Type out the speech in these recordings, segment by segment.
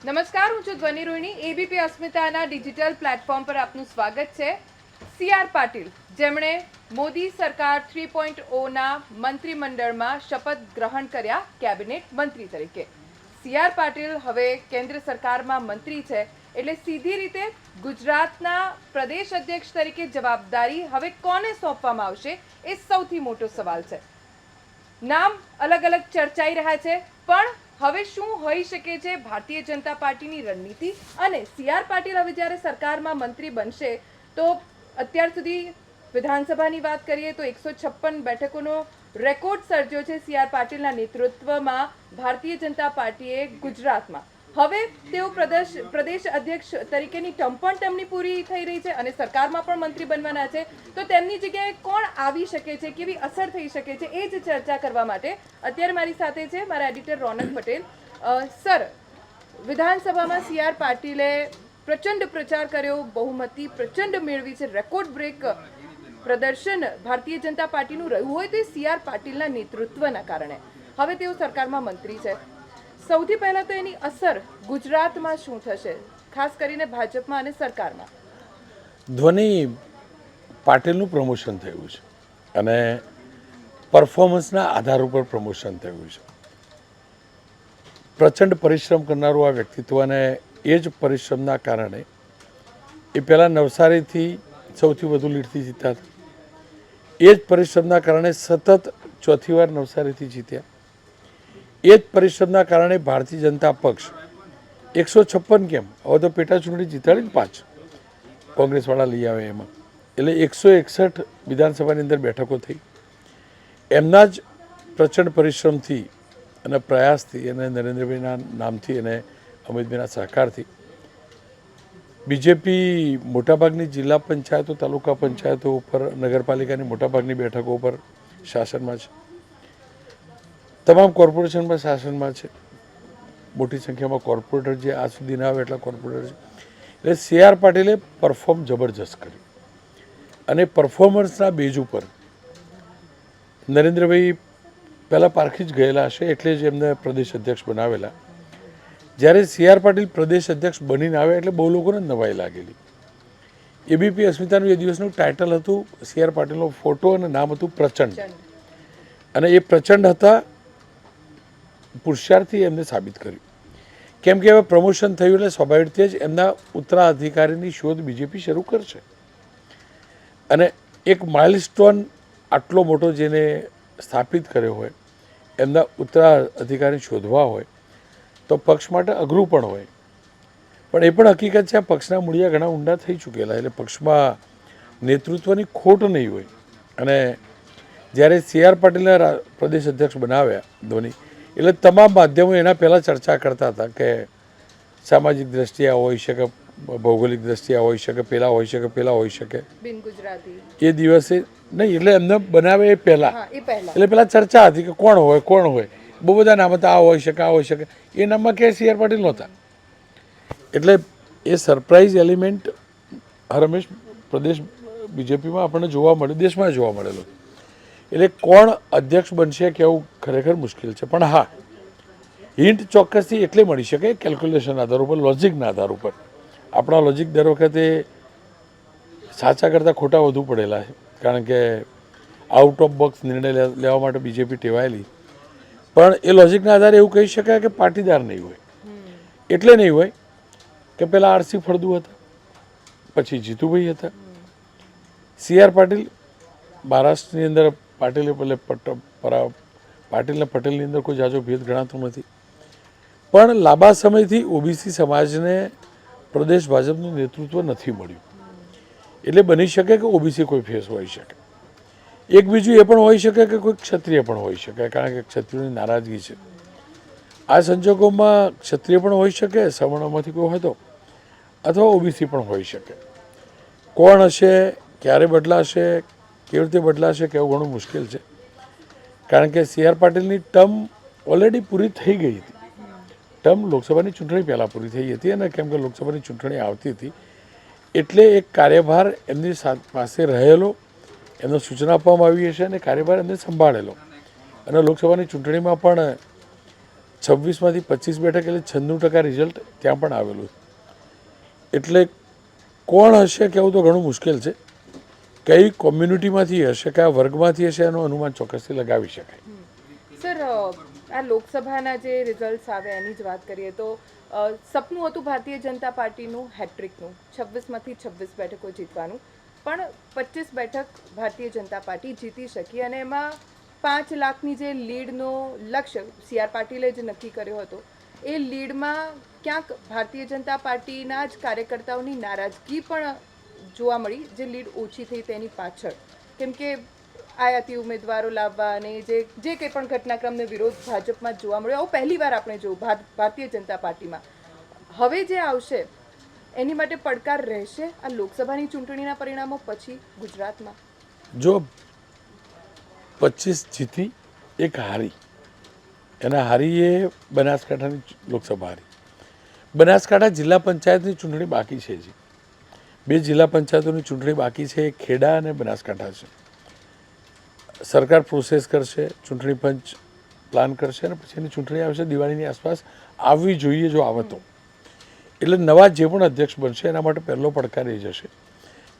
નમસ્કાર, હું છું ધ્વનિ રોહિણી. એબીપી અસ્મિતાના ડિજિટલ પ્લેટફોર્મ પર આપનું સ્વાગત છે. સીઆર પાટીલ, જેમણે મોદી સરકાર 3.0ના મંત્રીમંડળમાં શપથ ગ્રહણ કર્યા કેબિનેટ મંત્રી તરીકે. સીઆર પાટીલ હવે કેન્દ્ર સરકારમાં મંત્રી છે, એટલે સીધી રીતે ગુજરાતના પ્રદેશ અધ્યક્ષ તરીકે જવાબદારી હવે કોને સોંપવામાં આવશે, એ સૌથી મોટો સવાલ છે. નામ અલગ અલગ ચર્ચાઈ રહ્યા છે, પણ હવે શું હોઈ શકે છે ભારતીય જનતા પાર્ટીની રણનીતિ? અને સીઆર પાટીલ હવે જ્યારે સરકારમાં મંત્રી બનશે તો અત્યાર સુધી વિધાનસભાની વાત કરીએ તો 156 બેઠકોનો રેકોર્ડ સર્જ્યો છે સીઆર પાટીલના નેતૃત્વમાં ભારતીય જનતા પાર્ટીએ ગુજરાતમાં. હવે તેઓ પ્રદેશ અધ્યક્ષ તરીકેની ટર્મ પણ તેમની પૂરી થઈ રહી છે અને સરકારમાં પણ મંત્રી બનવાના છે. તો તેમની જગ્યાએ કોણ આવી શકે છે, કેવી અસર થઈ શકે છે, એ જ ચર્ચા કરવા માટે અત્યારે મારી સાથે છે મારા એડિટર રોનક પટેલ. સર, વિધાનસભામાં સીઆર પાટીલે પ્રચંડ પ્રચાર કર્યો, બહુમતી પ્રચંડ મેળવી છે, રેકોર્ડ બ્રેક પ્રદર્શન ભારતીય જનતા પાર્ટીનું રહ્યું હોય તો એ સીઆર પાટીલના નેતૃત્વના કારણે. હવે તેઓ સરકારમાં મંત્રી છે. સૌથી પહેલા તો એની અસર ગુજરાતમાં શું થશે, ખાસ કરીને ભાજપમાં અને સરકારમાં? ધ્વનિ, પાટીલનું પ્રમોશન થયું છે અને પરફોર્મન્સના આધાર ઉપર પ્રમોશન થયું છે. પ્રચંડ પરિશ્રમ કરનારું આ વ્યક્તિત્વને એ જ પરિશ્રમના કારણે એ પહેલાં નવસારીથી સૌથી વધુ લીડથી જીત્યા હતા. એ જ પરિશ્રમના કારણે સતત ચોથી વાર નવસારીથી જીત્યા. એ જ પરિશ્રમના કારણે ભારતીય જનતા પક્ષ 156 કેમ, હવે તો પેટા ચૂંટણી જીતાડી 5 કોંગ્રેસવાળા લઈ આવે એમાં, એટલે 161 વિધાનસભાની અંદર બેઠકો થઈ. એમના જ પ્રચંડ પરિશ્રમથી અને પ્રયાસથી અને નરેન્દ્રભાઈના નામથી અને અમિતભાઈના સહકારથી બીજેપી મોટાભાગની જિલ્લા પંચાયતો, તાલુકા પંચાયતો ઉપર, નગરપાલિકાની મોટાભાગની બેઠકો ઉપર શાસનમાં છે. તમામ કોર્પોરેશનમાં શાસનમાં છે. મોટી સંખ્યામાં કોર્પોરેટર જે આજ સુધી ના આવે એટલા કોર્પોરેટર છે. એટલે સીઆર પાટીલે પરફોર્મ જબરજસ્ત કર્યું અને પરફોર્મન્સના બેઝ ઉપર નરેન્દ્રભાઈ પહેલાં પારખી જ ગયેલા હશે, એટલે જ એમને પ્રદેશ અધ્યક્ષ બનાવેલા. જ્યારે સીઆર પાટીલ પ્રદેશ અધ્યક્ષ બનીને આવે એટલે બહુ લોકોને નવાઈ લાગેલી. એબીપી અસ્મિતાનું એ દિવસનું ટાઇટલ હતું, સીઆર પાટીલનો ફોટો અને નામ હતું પ્રચંડ. અને એ પ્રચંડ હતા, પુરુષાર્થી એમને સાબિત કર્યું. કેમ કે હવે પ્રમોશન થયું એટલે સ્વાભાવિક રીતે જ એમના ઉત્તરાધિકારીની શોધ બીજેપી શરૂ કરશે. અને એક માઇલસ્ટોન આટલો મોટો જેને સ્થાપિત કર્યો હોય, એમના ઉત્તરાધિકારી શોધવા હોય તો પક્ષ માટે અઘરું પણ હોય. પણ એ પણ હકીકત છે, આ પક્ષના મૂળિયા ઘણા ઊંડા થઈ ચૂકેલા, એટલે પક્ષમાં નેતૃત્વની ખોટ નહીં હોય. અને જ્યારે સીઆર પાટીલને પ્રદેશ અધ્યક્ષ બનાવ્યા ધોની, એટલે તમામ માધ્યમો એના પહેલાં ચર્ચા કરતા હતા કે સામાજિક દ્રષ્ટિએ હોઈ શકે, ભૌગોલિક દ્રષ્ટિએ હોઈ શકે, પેલા હોઈ શકે, પેલા હોઈ શકે. બિન ગુજરાતી એ દિવસે નહીં, એટલે એમને બનાવે એ પહેલાં, એટલે પહેલાં ચર્ચા હતી કે કોણ હોય, કોણ હોય. બહુ બધા નામ હતા, આ હોઈ શકે, આ હોઈ શકે. એ નામમાં ક્યાંય સીઆર પાટીલ નહોતા. એટલે એ સરપ્રાઇઝ એલિમેન્ટ હરમેશ પ્રદેશ બીજેપીમાં આપણને જોવા મળ્યું, દેશમાં જોવા મળેલો. એટલે કોણ અધ્યક્ષ બનશે કહેવું ખરેખર મુશ્કેલ છે. પણ હા, હિન્ટ ચોક્કસથી એટલે મળી શકે કેલ્ક્યુલેશન આધાર ઉપર, લોજિકના આધાર ઉપર. આપણા લોજિક દર વખતે સાચા કરતાં ખોટા વધુ પડેલા છે, કારણ કે આઉટ ઓફ બોક્સ નિર્ણય લેવા માટે બીજેપી ટેવાયેલી. પણ એ લોજિકના આધારે એવું કહી શકાય કે પાટીદાર નહીં હોય. એટલે નહીં હોય કે પહેલાં આરસી ફળદુ હતા, પછી જીતુભાઈ હતા. સીઆર પાટીલ મહારાષ્ટ્રની અંદર પાટીલ પાટીલને પટેલની અંદર કોઈ જાજો ભેદ ગણાતો નથી. પણ લાંબા સમયથી ઓબીસી સમાજને પ્રદેશ ભાજપનું નેતૃત્વ નથી મળ્યું. એટલે બની શકે કે ઓબીસી કોઈ ફેસ હોઈ શકે. એક બીજું એ પણ હોઈ શકે કે કોઈ ક્ષત્રિય પણ હોઈ શકે, કારણ કે ક્ષત્રિયોની નારાજગી છે. આ સંજોગોમાં ક્ષત્રિય પણ હોઈ શકે, સવર્ણમાંથી કોઈ હોય તો, અથવા ઓબીસી પણ હોઈ શકે. કોણ હશે, ક્યારે બદલાશે, કેવી રીતે બદલાશે કહેવું ઘણું મુશ્કેલ છે. કારણ કે સીઆર પાટીલની ટર્મ ઓલરેડી પૂરી થઈ ગઈ હતી. ટર્મ લોકસભાની ચૂંટણી પહેલાં પૂરી થઈ હતી, અને કેમ કે લોકસભાની ચૂંટણી આવતી હતી એટલે એક કાર્યભાર એમની પાસે રહેલો, એમને સૂચના આપવામાં આવી હશે અને કાર્યભાર એમને સંભાળેલો. અને લોકસભાની ચૂંટણીમાં પણ 26માંથી 25 બેઠક એટલે 96% રિઝલ્ટ ત્યાં પણ આવેલું. એટલે કોણ હશે કહેવું તો ઘણું મુશ્કેલ છે. કઈ કોમ્યુનિટીમાંથી હશે, કયા વર્ગમાંથી હશે એનું અનુમાન ચોક્કસથી લગાવી શકાય. સર, આ લોકસભાના જે રિઝલ્ટ્સ આવે એની જ વાત કરીએ તો સપનું હતું ભારતીય જનતા પાર્ટીનું હેટ્રિકનું, 26માંથી 26 બેઠકો જીતવાનું, પણ 25 બેઠક ભારતીય જનતા પાર્ટી જીતી શકી અને એમાં 5 લાખની જે લીડનો લક્ષ્ય સી.આર. પાટીલે જ નક્કી કર્યો હતો, એ લીડમાં ક્યાંક ભારતીય જનતા પાર્ટીના જ કાર્યકર્તાઓની નારાજગી પણ જોવા મળી, જે લીડ ઓછી થઈ તેની પાછળ. કેમ કે આયાતી ઉમેદવારો લાવવા અને જે કંઈ પણ ઘટનાક્રમને વિરોધ ભાજપમાં જોવા મળ્યો, આવું પહેલી વાર આપણે જોયું ભારતીય જનતા પાર્ટીમાં. હવે જે આવશે એની માટે પડકાર રહેશે આ લોકસભાની ચૂંટણીના પરિણામો પછી ગુજરાતમાં. જો 25 જીતી, એક હારી, એના હારી એ બનાસકાંઠાની લોકસભા હારી. બનાસકાંઠા જિલ્લા પંચાયતની ચૂંટણી બાકી છે. હજી 2 જિલ્લા પંચાયતોની ચૂંટણી બાકી છે, ખેડા અને બનાસકાંઠા છે. સરકાર પ્રોસેસ કરશે, ચૂંટણી પંચ પ્લાન કરશે અને પછી એની ચૂંટણી આવશે દિવાળીની આસપાસ આવવી જોઈએ જો આવે તો. એટલે નવા જે પણ અધ્યક્ષ બનશે એના માટે પહેલો પડકાર એ જશે.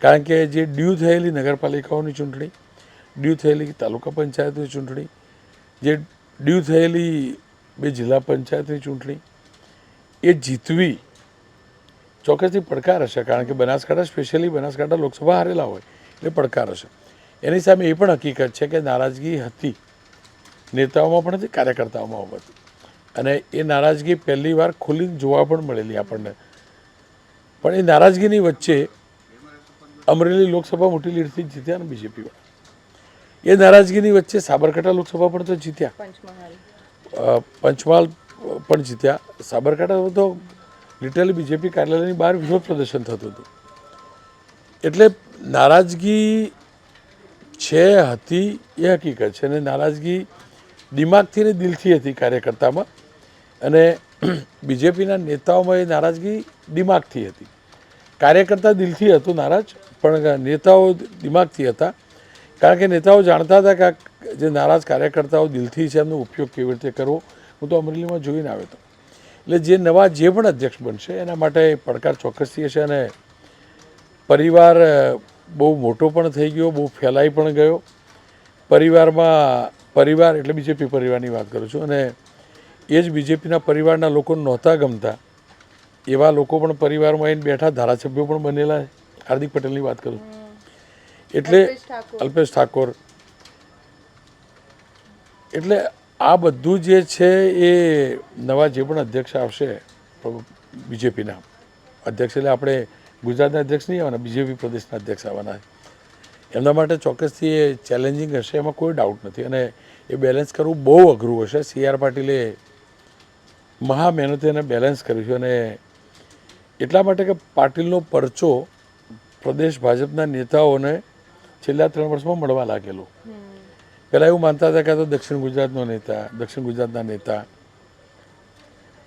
કારણ કે જે ડ્યુ થયેલી નગરપાલિકાઓની ચૂંટણી, ડ્યુ થયેલી તાલુકા પંચાયતની ચૂંટણી, જે ડ્યુ થયેલી 2 જિલ્લા પંચાયતની ચૂંટણી, એ જીતવી ચોક્કસથી પડકાર હશે. કારણ કે બનાસકાંઠા, સ્પેશિયલી બનાસકાંઠા લોકસભા હારેલા હોય એટલે પડકાર હશે. એની સામે એ પણ હકીકત છે કે નારાજગી હતી, નેતાઓમાં પણ હતી, કાર્યકર્તાઓમાં પણ હતી. અને એ નારાજગી પહેલી વાર ખુલ્લીને જોવા પણ મળેલી આપણને. પણ એ નારાજગીની વચ્ચે અમરેલી લોકસભા મોટી લીડથી જીત્યા ને બીજેપીવાળા. એ નારાજગીની વચ્ચે સાબરકાંઠા લોકસભા પણ તો જીત્યા, પંચમહાલ પણ જીત્યા. સાબરકાંઠા તો લિટરલી બીજેપી કાર્યાલયની બહાર વિરોધ પ્રદર્શન થતું હતું. એટલે નારાજગી છે, હતી, એ હકીકત છે. અને નારાજગી દિમાગથી ને દિલથી હતી કાર્યકર્તામાં, અને બીજેપીના નેતાઓમાં એ નારાજગી દિમાગથી હતી. કાર્યકર્તા દિલથી હતું નારાજ, પણ નેતાઓ દિમાગથી હતા. કારણ કે નેતાઓ જાણતા હતા કે જે નારાજ કાર્યકર્તાઓ દિલથી છે એમનો ઉપયોગ કેવી રીતે કરવો. હું તો અમરેલીમાં જોઈને આવ્યો હતો. એટલે જે પણ અધ્યક્ષ બનશે એના માટે પડકાર ચોક્કસથી હશે. અને પરિવાર બહુ મોટો પણ થઈ ગયો, બહુ ફેલાઈ પણ ગયો. પરિવાર એટલે બીજેપી પરિવારની વાત કરું છું. અને એ જ બીજેપીના પરિવારના લોકો નહોતા ગમતા એવા લોકો પણ પરિવારમાં આવીને બેઠા, ધારાસભ્યો પણ બનેલા. હાર્દિક પટેલની વાત કરું એટલે અલ્પેશ ઠાકોર. એટલે આ બધું જે છે એ નવા જે પણ અધ્યક્ષ આવશે બીજેપીના અધ્યક્ષ, એટલે આપણે ગુજરાતના અધ્યક્ષ નહીં આવવાના, બીજેપી પ્રદેશના અધ્યક્ષ આવવાના. એમના માટે ચોક્કસથી એ ચેલેન્જિંગ હશે, એમાં કોઈ ડાઉટ નથી. અને એ બેલેન્સ કરવું બહુ અઘરું હશે. સી.આર. પાટીલે મહા મહેનતે એને બેલેન્સ કર્યું છે. અને એટલા માટે કે પાટીલનો પરચો પ્રદેશ ભાજપના નેતાઓને છેલ્લા 3 વર્ષમાં મળવા લાગેલો. પહેલાં એવું માનતા હતા કે આ તો દક્ષિણ ગુજરાતના નેતા,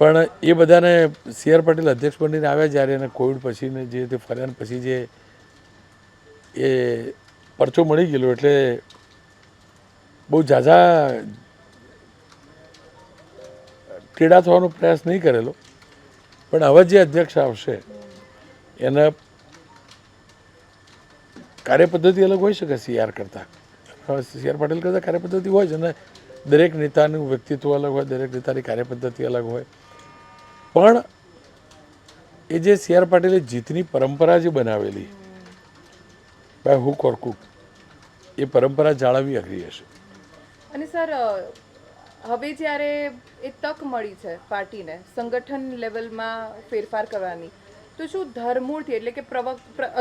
પણ એ બધાને સી.આર. પાટીલ અધ્યક્ષ બનીને આવ્યા જ્યારે, એને કોવિડ પછીને જે તે ફર્યા પછી જે એ પરચો મળી ગયેલો, એટલે બહુ ઝાઝા ટેડા થવાનો પ્રયાસ નહીં કરેલો. પણ હવે જે અધ્યક્ષ આવશે એના કાર્યપદ્ધતિ અલગ હોઈ શકે સી.આર. કરતાં. સી.આર. પાટીલ કરતાં કાર્યપદ્ધતિ હોય છે. અને દરેક નેતાનું વ્યક્તિત્વ અલગ હોય, દરેક નેતાની કાર્યપદ્ધતિ અલગ હોય. પણ એ જે સી.આર. પાટીલે જીતની પરંપરા જે બનાવેલી બાય હુક ઓર કુક, એ પરંપરા જાળવવી અઘરી હશે. અને સર, હવે જ્યારે એ તક મળી છે પાર્ટીને સંગઠન લેવલમાં ફેરફાર કરવાની, તો શું ધરમૂળથી, એટલે કે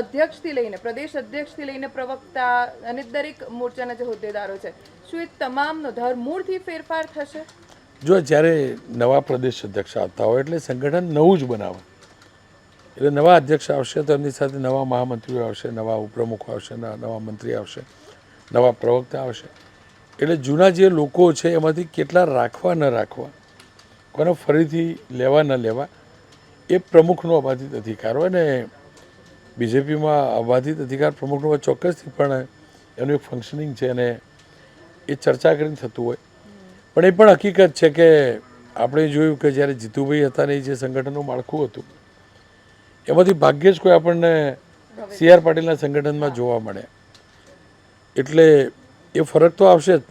અધ્યક્ષથી લઈને, પ્રદેશ અધ્યક્ષથી લઈને પ્રવક્તા અને દરેક મોરચાના જે હોદ્દેદારો છે, શું એ તમામનો ધરમૂળથી ફેરફાર થશે? જો જ્યારે નવા પ્રદેશ અધ્યક્ષ આવતા હોય એટલે સંગઠન નવું જ બનાવે. એટલે નવા અધ્યક્ષ આવશે તો એમની સાથે નવા મહામંત્રીઓ આવશે, નવા ઉપપ્રમુખો આવશે, નવા મંત્રી આવશે, નવા પ્રવક્તા આવશે. એટલે જૂના જે લોકો છે એમાંથી કેટલા રાખવા ન રાખવા, કોને ફરીથી લેવા ન લેવા, એ પ્રમુખનો અબાધિત અધિકાર હોય. ને બીજેપીમાં અબાધિત અધિકાર પ્રમુખનો હોય ચોક્કસથી, પણ એનું એક ફંક્શનિંગ છે અને એ ચર્ચા કરીને થતું હોય. પણ એ પણ હકીકત છે કે આપણે જોયું કે જ્યારે જીતુભાઈ હતા ને એ જે સંગઠનનું માળખું હતું એમાંથી ભાગ્યે જ કોઈ આપણને સી આર પાટીલના સંગઠનમાં જોવા મળે. એટલે એ ફરક તો આવશે જ.